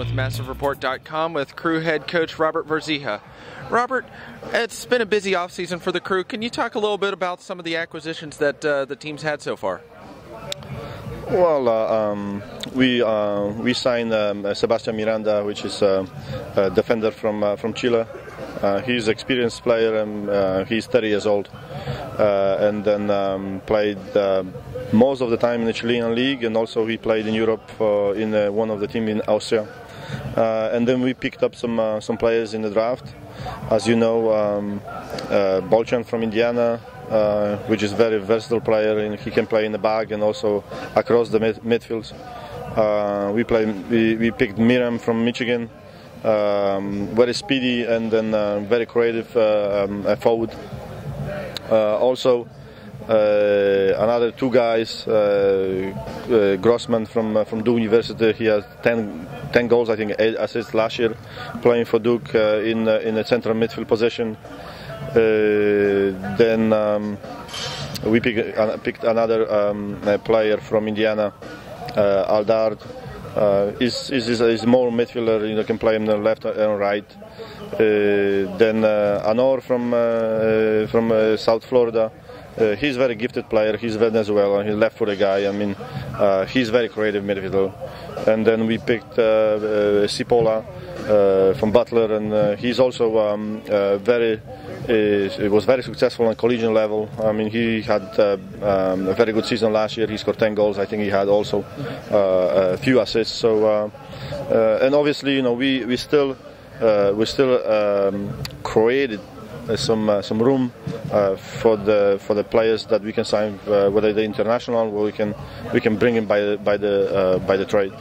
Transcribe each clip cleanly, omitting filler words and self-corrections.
with MassiveReport.com with Crew head coach Robert Warzycha. Robert, it's been a busy offseason for the Crew. Can you talk a little bit about some of the acquisitions that the team's had so far? Well, we signed Sebastian Miranda, which is a defender from Chile. He's an experienced player, and he's 30 years old. And then played most of the time in the Chilean league, and also he played in Europe in one of the teams in Austria. And then we picked up some players in the draft. As you know, Bolchan from Indiana, which is a very versatile player, and he can play in the back and also across the midfields. We picked Miram from Michigan, very speedy and then very creative forward. Also, another two guys, Grossman from Duke University. He has 10 goals, I think 8 assists last year, playing for Duke in a central midfield position. Then we picked another player from Indiana, Aldard. He's more midfielder, can play on the left and right. Then Anor from South Florida. He's a very gifted player. He's Venezuelan. He's left-footed guy. I mean, he's very creative midfielder. And then we picked Cipolla from Butler, and he's also was very successful on collegiate level. I mean, he had a very good season last year. He scored 10 goals. I think he had also a few assists. So, and obviously, we still created some room for the players that we can sign, whether they're international or we can bring in by the trade.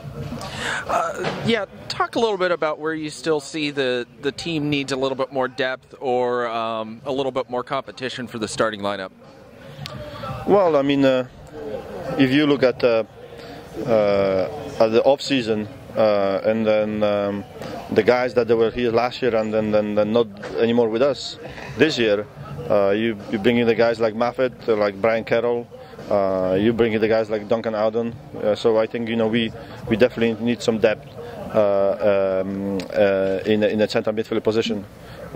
Yeah, talk a little bit about where you still see the team needs a little bit more depth or a little bit more competition for the starting lineup. Well, I mean, if you look at the off season and then the guys that they were here last year and then not anymore with us this year, you bring in the guys like Maffett, like Brian Carroll, you bring in the guys like Duncan Alden. So I think we definitely need some depth in the central midfield position.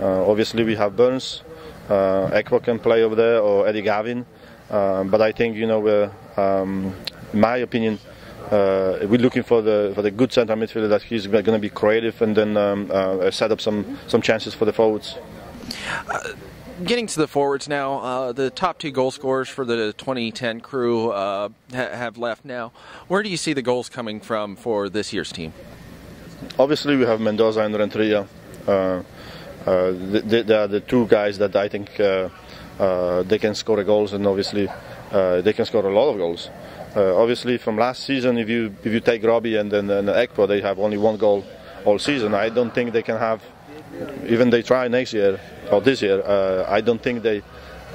Obviously we have Burns, Ekwa can play over there, or Eddie Gavin, but I think in my opinion, we're looking for the good central midfielder that he's going to be creative and then set up some chances for the forwards. Getting to the forwards now, the top two goal scorers for the 2010 Crew have left now. Where do you see the goals coming from for this year's team? Obviously, we have Mendoza and Renteria. They are the two guys that I think they can score the goals, and obviously they can score a lot of goals. Obviously, from last season, if you take Robbie and then Ekpo, they have only one goal all season. I don't think they can have, even they try next year or this year. I don't think they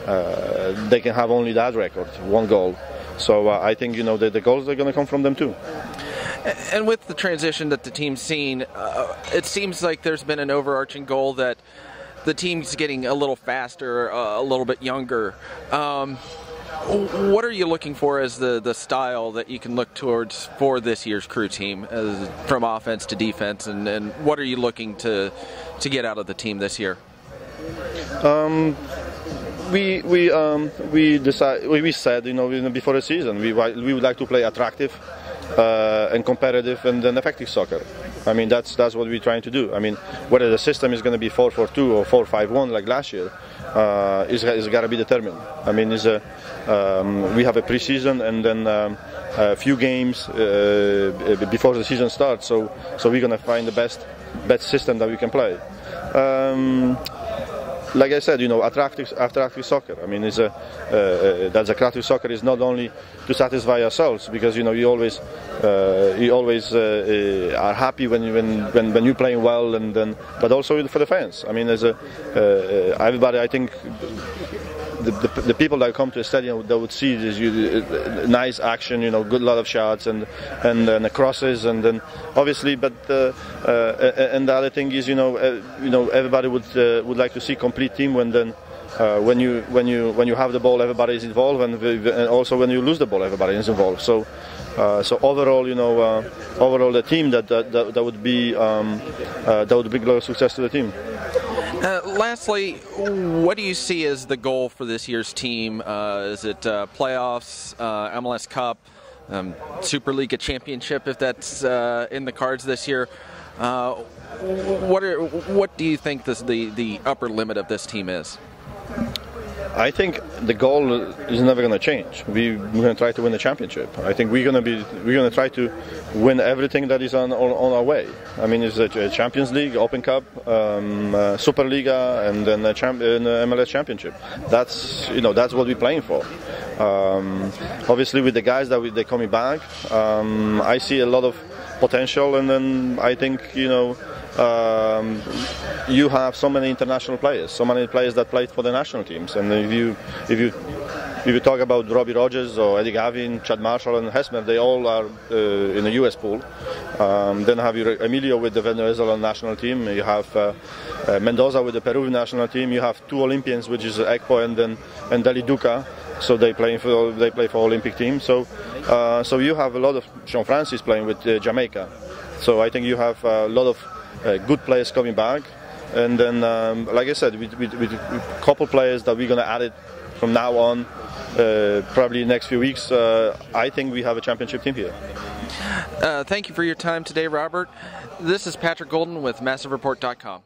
can have only that record, one goal. So I think the goals are going to come from them too. And with the transition that the team's seen, it seems like there's been an overarching goal that the team's getting a little faster, a little bit younger. What are you looking for as the style that you can look towards for this year's Crew team, from offense to defense, and what are you looking to get out of the team this year? We said before the season we would like to play attractive and competitive and then effective soccer. I mean that's what we're trying to do. I mean whether the system is going to be 4-4-2 or 4-5-1 like last year is got to be determined. I mean we have a pre-season and then a few games before the season starts. So we're going to find the best system that we can play. Like I said, attractive soccer. I mean, that attractive soccer is not only to satisfy ourselves, because you always are happy when you're playing well, and then, but also for the fans. I mean, everybody, I think. The people that come to the stadium, they would see this nice action, good lot of shots and the crosses, and then obviously, but and the other thing is, everybody would like to see complete team when when you have the ball, everybody is involved, and also when you lose the ball, everybody is involved. So overall, overall the team that would be great success to the team. Lastly, what do you see as the goal for this year's team? Is it playoffs, MLS Cup, Super League, a championship if that's in the cards this year? What do you think the upper limit of this team is? I think the goal is never going to change. We're going to try to win the championship. I think we're going to try to win everything that is on our way. I mean, it's a Champions League, Open Cup, Superliga, and then an MLS Championship. That's what we're playing for. Obviously, with the guys they're coming back, I see a lot of potential, and then I think you have so many international players, so many players that played for the national teams, and if you talk about Robbie Rogers or Eddie Gavin, Chad Marshall, and Hesmer, they all are in the US pool. Then have you Emilio with the Venezuelan national team. You have Mendoza with the Peruvian national team. You have two Olympians, which is Ekpo and Deli Duca. So they play for Olympic team. So you have a lot of Sean Francis playing with Jamaica. So I think you have a lot of good players coming back, and then like I said, with a couple players that we're going to add it from now on, probably next few weeks. I think we have a championship team here. Thank you for your time today, Robert. This is Patrick Guldan with MassiveReport.com.